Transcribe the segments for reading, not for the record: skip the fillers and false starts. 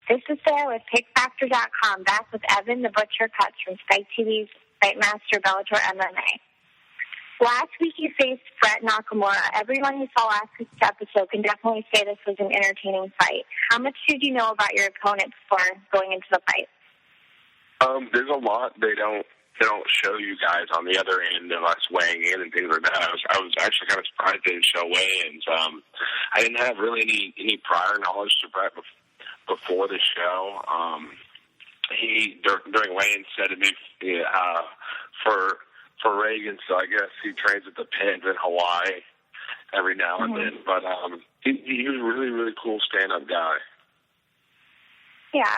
This is Sarah with PickFactor.com, back with Evan the Butcher Cuts from Spike TV's Fightmaster Bellator MMA. Last week you faced Brett Nakamura. Everyone who saw last week's episode can definitely say this was an entertaining fight. How much did you know about your opponent before going into the fight? There's a lot they don't show you guys on the other end of us weighing in and things like that. I was actually kind of surprised they didn't show weigh-ins. I didn't have really any prior knowledge to Brett before the show. He during weigh-in said to me for Reagan, so I guess he trains at the Pins in Hawaii every now and then. But he was a really, really cool stand-up guy. Yeah,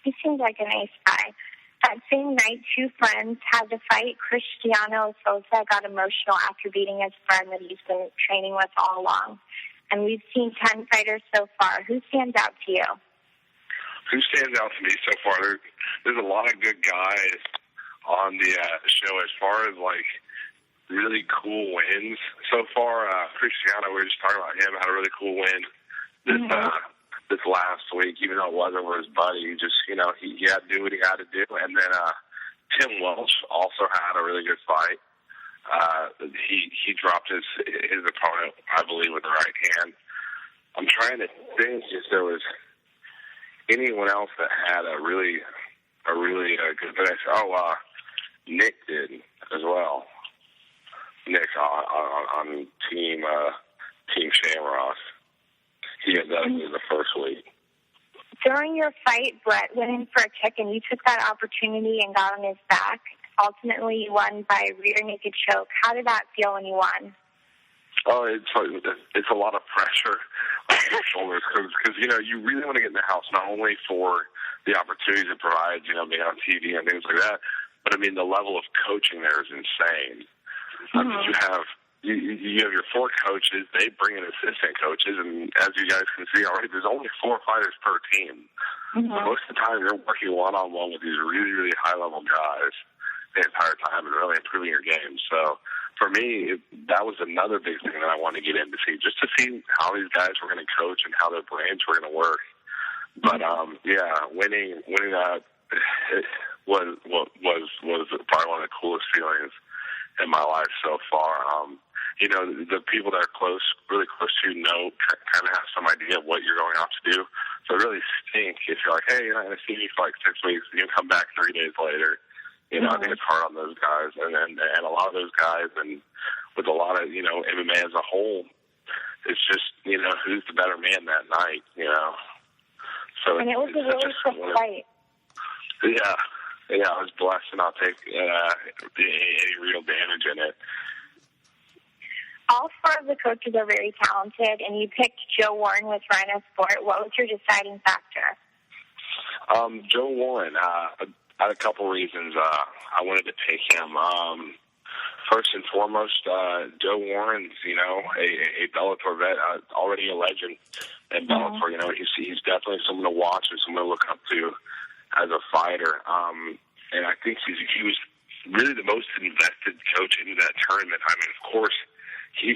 he seems like a nice guy. That same night, two friends had to fight. Cristiano Sosa got emotional after beating his friend that he's been training with all along. And we've seen 10 fighters so far. Who stands out to you? Who stands out to me so far? There's a lot of good guys on the show as far as, like, really cool wins. So far, Cristiano, we were just talking about him, had a really cool win this last week, even though it wasn't with his buddy. He just, he had to do what he had to do. And then Tim Welch also had a really good fight. He dropped his opponent, I believe, with the right hand. I'm trying to think if there was anyone else that had a really good finish. Nick did as well. Nick on Team Shamrock. He had that in the first week. During your fight, Brett went in for a kick, and you took that opportunity and got on his back. Ultimately, you won by rear naked choke. How did that feel when you won? Oh, it's a lot of pressure on your shoulders because you really want to get in the house not only for the opportunities it provides, being on TV and things like that, but I mean the level of coaching there is insane. You have your four coaches. They bring in assistant coaches, and as you guys can see already, there's only 4 fighters per team. Most of the time, you're working one-on-one with these really, really high-level guys the entire time and really improving your game. So for me, that was another big thing that I wanted to get in to see, just to see how these guys were going to coach and how their brains were going to work. But winning that was probably one of the coolest feelings in my life so far. The people that are really close to you kind of have some idea of what you're going out to do. So it really stinks if you're like, hey, you're not going to see me for like 6 weeks, you can come back 3 days later. I think it's hard on those guys, and a lot of those guys, and with a lot of MMA as a whole, it's just who's the better man that night. So and it was a really tough fight. Yeah, I was blessed to not take any real damage in it. All 4 of the coaches are very talented, and you picked Joe Warren with Rhino Sport. What was your deciding factor? Joe Warren, I had a couple reasons I wanted to pick him. First and foremost, Joe Warren's, a Bellator vet, already a legend in Bellator. He's definitely someone to watch and someone to look up to as a fighter. And I think he was really the most invested coach into that tournament. I mean, of course, he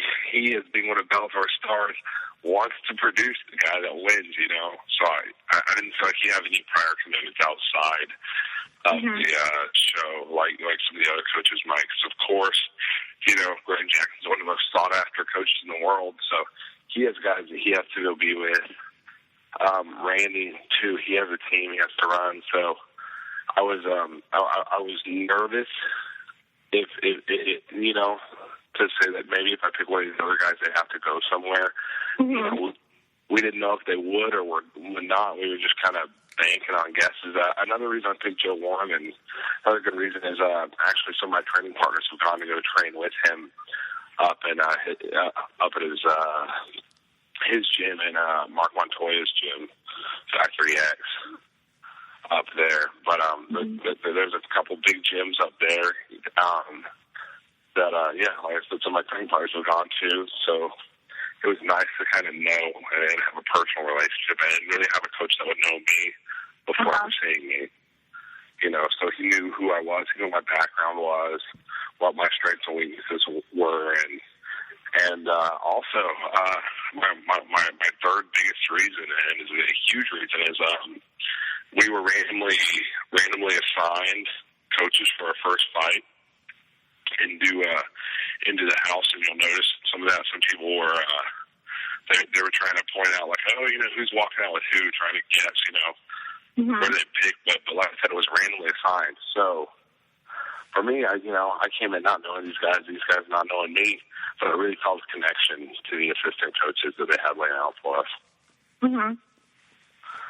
as being one of Bellator's stars, wants to produce the guy that wins, So I didn't feel like he had any prior commitments outside of the show, like some of the other coaches might. Because, of course, Glenn Jackson's one of the most sought-after coaches in the world. So he has guys that he has to go be with. Randy, too, he has a team he has to run. So I was nervous if to say that maybe if I pick one of these other guys, they have to go somewhere. We didn't know if they would or would not. We were just kind of banking on guesses. Another reason I picked Joe Warren, and another good reason is actually some of my training partners have gone to go train with him up at his gym and Mark Montoya's gym, Factory X, up there. But there's a couple big gyms up there that like I said, some of my training partners have gone to. So it was nice to kind of know and have a personal relationship and really have a coach that would know me before seeing me. So he knew who I was, he knew what my background was, what my strengths and weaknesses were, and also my third biggest reason, and is a huge reason, is we were randomly assigned coaches for our first fight into the house, and you'll notice some people were they were trying to point out, like, oh, who's walking out with who, trying to guess, where they pick, but like I said, it was randomly assigned. So for me, I came in not knowing these guys not knowing me, but it really caused connection to the assistant coaches that they had laying out for us. Mhm.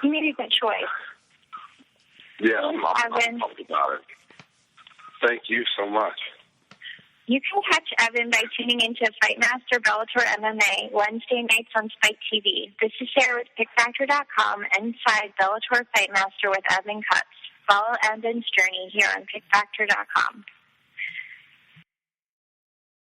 You made a good choice. Yeah, I'm pumped about it. Thank you so much. You can catch Evan by tuning into Fightmaster Bellator MMA Wednesday nights on Spike TV. This is Sarah with PickFactor.com inside Bellator Fightmaster with Evan Cutts. Follow Evan's journey here on PickFactor.com.